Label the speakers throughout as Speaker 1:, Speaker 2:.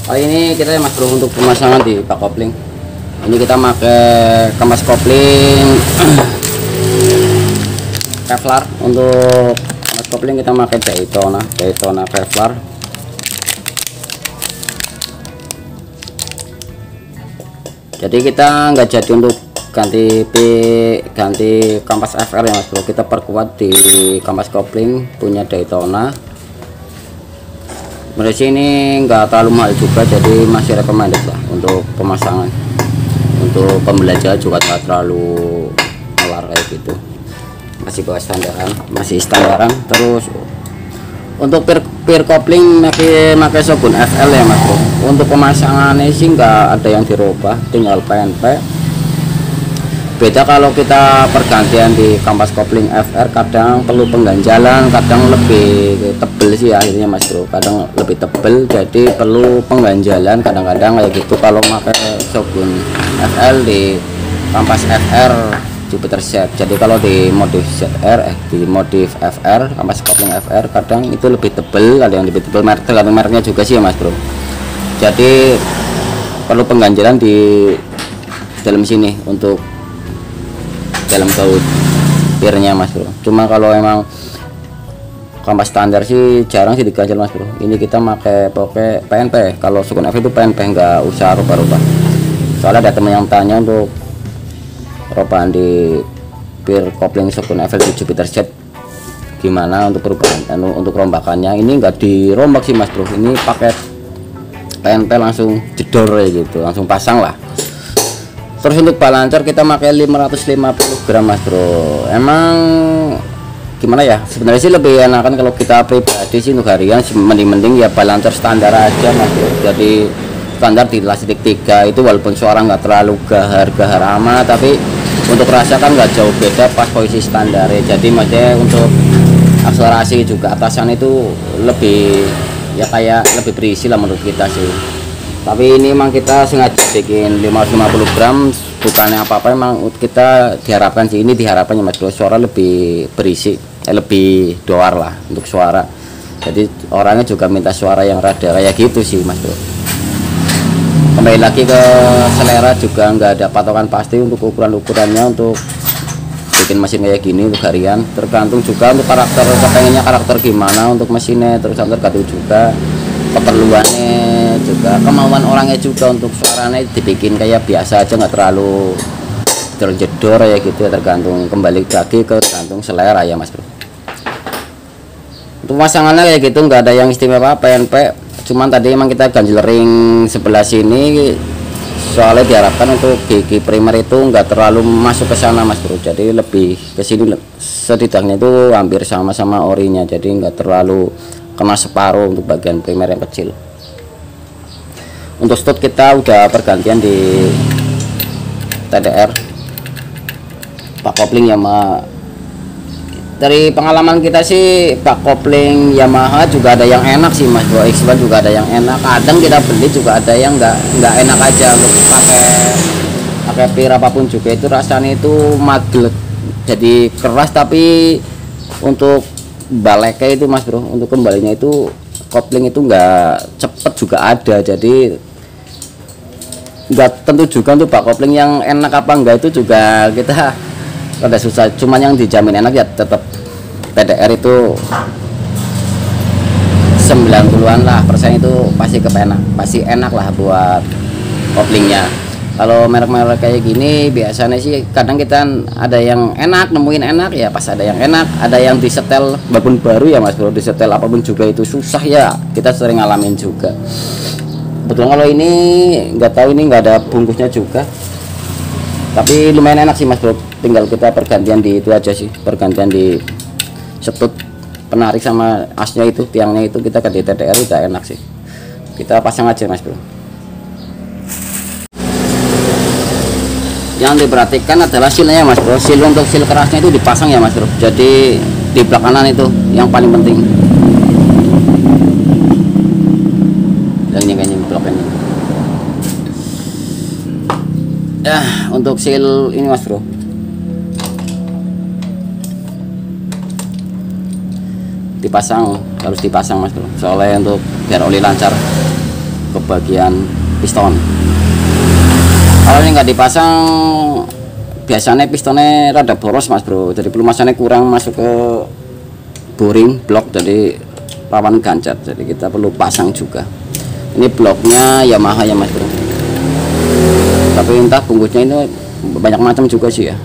Speaker 1: Kali ini kita ya mas bro untuk pemasangan di bak kopling. Ini kita pakai kampas kopling Kevlar. Untuk kampas kopling kita pakai Daytona Kevlar. Jadi kita nggak jadi untuk ganti kampas FR ya mas bro, kita perkuat di kampas kopling punya Daytona. Menurut ini nggak terlalu mahal juga, jadi masih recommended lah untuk pemasangan. Untuk pembelajaran juga nggak terlalu keluar kayak gitu, masih bawah standaran, masih standaran. Terus untuk pir kopling pakai Shogun FL ya mas bro. Untuk pemasangannya sih nggak ada yang dirubah, tinggal PNP. Beda kalau kita pergantian di kampas kopling FR, kadang perlu pengganjalan, kadang lebih tebel sih akhirnya mas bro, kadang lebih tebel jadi perlu pengganjalan kadang-kadang kayak gitu kalau pakai Shogun FL di kampas FR Jupiter Z. Jadi kalau di modif ZR di modif FR kampas kopling FR kadang itu lebih tebel, ada yang lebih tebel, tergantung mereknya juga sih ya mas bro. Jadi perlu pengganjalan di dalam sini untuk dalam baut pirnya mas bro. Cuma kalau emang kampas standar sih jarang sih diganjel mas bro. Ini kita pakai PNP. Kalau Shogun FL itu PNP, nggak usah rubah-rubah. Soalnya ada teman yang tanya untuk perubahan di pir kopling Shogun FL di Jupiter Z gimana untuk perubahan, untuk rombakannya. Ini enggak dirombak sih mas bro, ini pakai PNP langsung jedor ya gitu, langsung pasang lah. Terus untuk balancer kita pakai 550 gram mas bro. Emang gimana ya, sebenarnya sih lebih enakan kalau kita pribadi sih untuk harian mending ya balancer standar aja mas bro. Jadi standar di lastik 3 itu walaupun suara nggak terlalu gahar amat, tapi untuk rasa kan nggak jauh beda pas posisi standar ya. Jadi maksudnya untuk akselerasi juga atasan itu lebih ya kayak lebih berisi lah menurut kita sih. Tapi ini memang kita sengaja bikin 550 gram, bukannya apa-apa, emang kita diharapkan sih, ini diharapkannya mas bro suara lebih berisi, lebih doar lah untuk suara. Jadi orangnya juga minta suara yang rada kayak gitu sih mas bro. Kembali lagi ke selera juga nggak ada patokan pasti untuk ukurannya untuk bikin mesin kayak gini untuk harian. Tergantung juga untuk karakter, kepengennya karakter gimana untuk mesinnya, terus tergantung juga keperluannya juga, kemauan orangnya juga untuk suaranya dibikin kayak biasa aja, nggak terlalu terjedor ya gitu ya. Tergantung, kembali lagi ke tergantung selera ya mas bro. Untuk pasangannya kayak gitu nggak ada yang istimewa PNP, cuman tadi emang kita ganjel ring sebelah sini soalnya diharapkan untuk gigi primer itu nggak terlalu masuk ke sana mas bro, jadi lebih ke sini setidaknya itu hampir sama-sama orinya, jadi nggak terlalu kena separuh untuk bagian primer yang kecil. Untuk stud kita udah pergantian di TDR bak kopling Yamaha. Dari pengalaman kita sih bak kopling Yamaha juga ada yang enak sih mas bro, X1 juga ada yang enak, kadang kita beli juga ada yang nggak enak aja. Untuk pakai pir apapun juga itu rasanya itu maglet, jadi keras, tapi untuk baleknya itu mas bro, untuk kembalinya itu kopling itu nggak cepet juga ada, jadi nggak tentu juga untuk bak kopling yang enak apa enggak itu juga kita rada susah. Cuman yang dijamin enak ya tetap TDR itu 90-an lah persen itu pasti pasti enak lah buat koplingnya. Kalau merek-merek kayak gini biasanya sih kadang kita ada yang enak, nemuin enak ya pas ada yang enak, ada yang disetel babon baru ya mas bro, disetel apapun juga itu susah ya, kita sering ngalamin juga. Betul, kalau ini nggak tahu, ini nggak ada bungkusnya juga, tapi lumayan enak sih mas bro. Tinggal kita pergantian di itu aja sih, pergantian di setut penarik sama asnya itu, tiangnya itu kita ke TDR udah enak sih, kita pasang aja mas bro. Yang diperhatikan adalah silnya mas bro, sil untuk sil kerasnya itu dipasang ya mas bro, jadi di belakang kanan itu yang paling penting. Dan ini kayaknya blok ini ya. Untuk sil ini mas bro dipasang, harus dipasang mas bro, soalnya untuk biar oli lancar. ke bagian piston. Kalau ini nggak dipasang, biasanya pistonnya rada boros mas bro, jadi pelumasannya kurang masuk ke boring blok, jadi rawan gancet, jadi kita perlu pasang juga. Ini bloknya Yamaha ya mas bro, tapi entah bungkusnya ini banyak macam juga sih ya.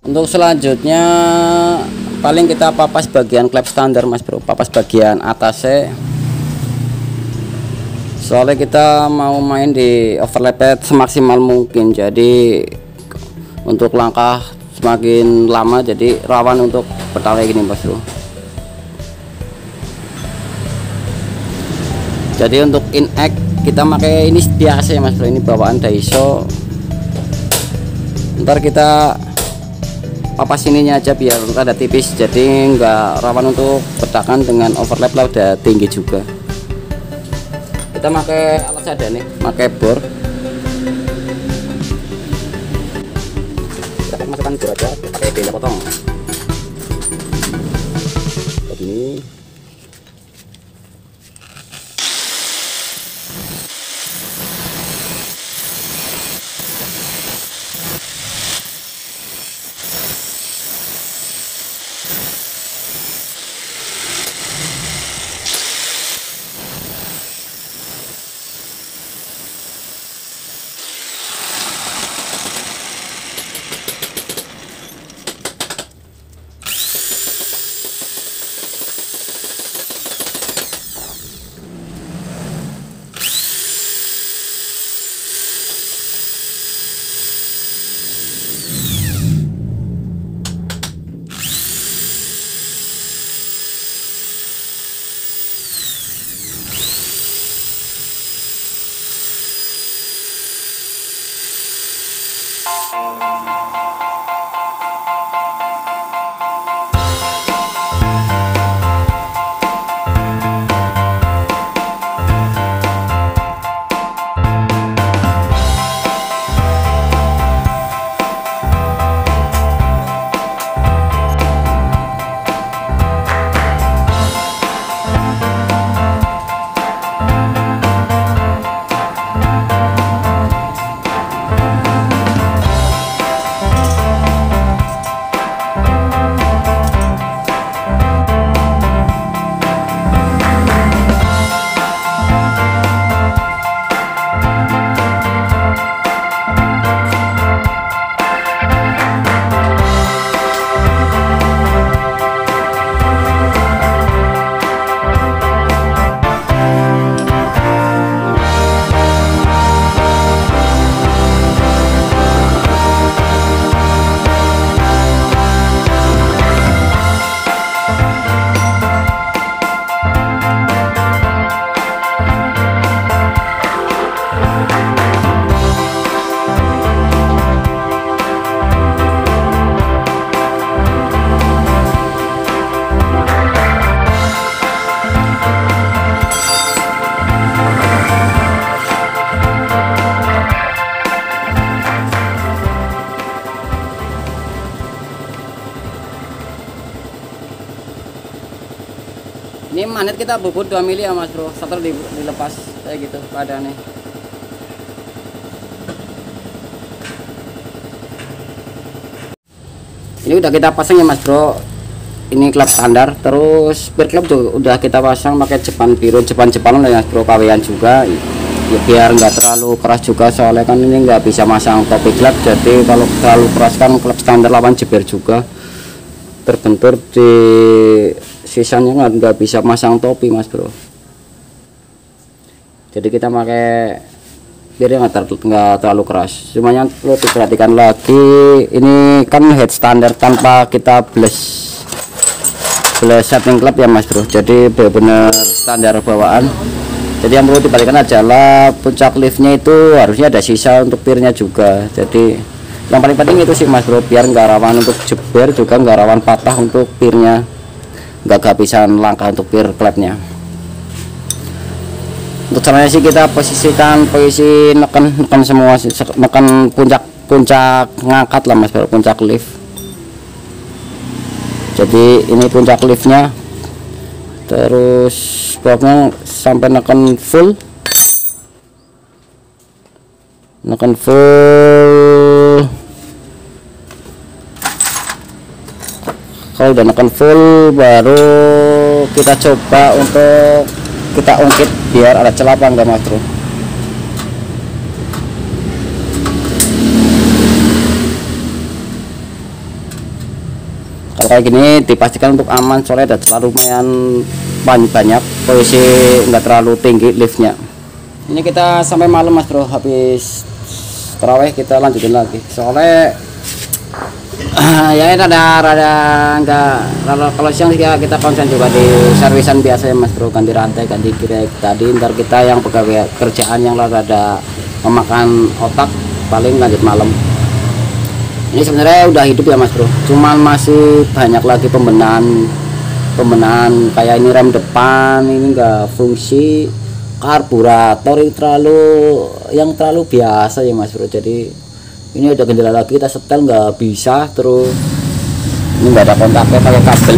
Speaker 1: Untuk selanjutnya paling kita papas bagian klep standar mas bro, papas bagian atasnya, soalnya kita mau main di overlap semaksimal mungkin, jadi untuk langkah semakin lama jadi rawan untuk petal kayak gini mas bro. Jadi untuk in-act kita pakai ini biasa ya mas bro, ini bawaan Daiso. Ntar kita papas ininya aja biar ada tipis, jadi nggak rawan untuk petakan dengan overlap lah, udah tinggi juga. Kita pakai alat seadanya nih, pakai bor. Kita masukkan bor aja, pakai benda potong begini. Ini magnet kita bubut 2 mili ya mas bro, setelah dilepas kayak gitu keadaannya. Ini udah kita pasang ya mas bro, ini klep standar, terus speed klep tuh udah kita pasang pakai Jepang biru, Jepang lah ya mas bro, KW-an juga. ya, biar nggak terlalu keras juga, soalnya kan ini nggak bisa masang topi klep, jadi kalau terlalu keras kan klep standar lawan jeber juga, terbentur di sisanya nggak bisa masang topi mas bro. Jadi kita pakai biar nggak terlalu keras. Cuma yang perlu diperhatikan lagi, ini kan head standar tanpa kita bless setting klep ya mas bro, jadi benar-benar standar bawaan. Jadi yang perlu diperhatikan adalah puncak liftnya itu harusnya ada sisa untuk pirnya juga. Jadi yang paling penting itu sih mas bro, biar nggak rawan untuk jeber, juga nggak rawan patah untuk pirnya, nggak kehabisan langkah untuk pir klepnya. Untuk caranya sih kita posisikan posisi neken semua, neken puncak ngangkat lah mas bro, puncak lift. Jadi ini puncak liftnya, terus pokoknya sampai neken full. Kalau udah neken full, baru kita coba untuk kita ungkit biar ada celah apa enggak mas bro. Kalau kayak gini dipastikan untuk aman, soalnya ada celah lumayan banyak, posisi enggak terlalu tinggi liftnya. Ini kita sampai malam mas bro, habis terawih kita lanjutin lagi, soalnya ya ini rada enggak, kalau siang kita konsen juga di servisan biasa ya mas bro, ganti rantai, ganti kirek. Tadi ntar kita yang pegawai kerjaan yang rada memakan otak paling lanjut malam. Ini sebenarnya udah hidup ya mas bro, cuman masih banyak lagi pembenahan kayak ini rem depan ini enggak fungsi, karburator itu terlalu biasa ya mas bro. Jadi ini ada kendala lagi, kita setel nggak bisa, terus ini nggak ada kontaknya pakai kabel.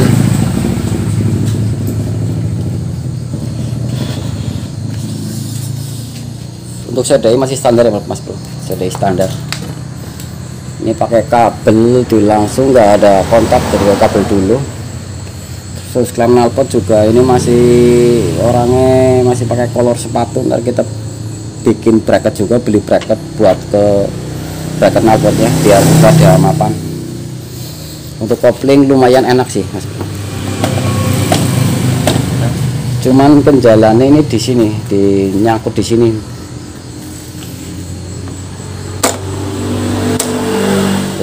Speaker 1: Untuk CDI masih standar ya mas bro, CDI standar. Ini pakai kabel di langsung, nggak ada kontak dari kabel dulu. Terus klem knalpot juga ini masih orangnya masih pakai kolor sepatu. Ntar kita bikin bracket juga, beli bracket buat ke bracket knalpotnya biar ada mapan. Untuk kopling lumayan enak sih mas, cuman kendalanya ini di sini, nyangkut di sini.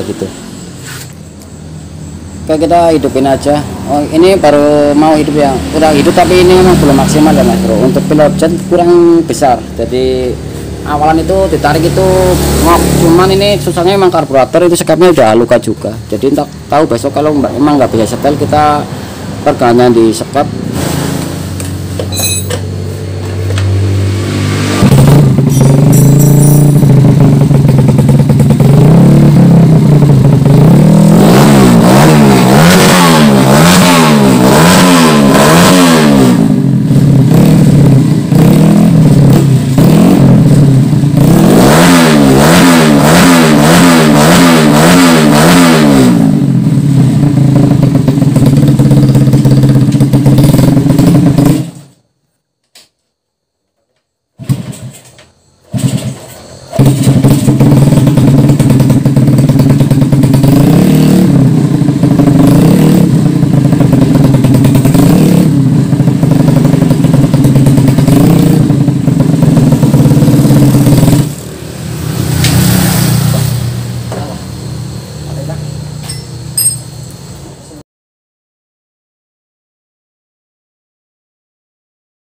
Speaker 1: Begitu. Oke, kita hidupin aja. Oh, ini baru mau hidup ya, udah hidup tapi ini memang belum maksimal ya mas bro. Untuk pilot jet kurang besar, jadi awalan itu ditarik itu ngok, cuman ini susahnya emang karburator itu sekapnya udah luka juga. Jadi entah tahu besok kalau emang nggak bisa setel, kita pergantian di sekap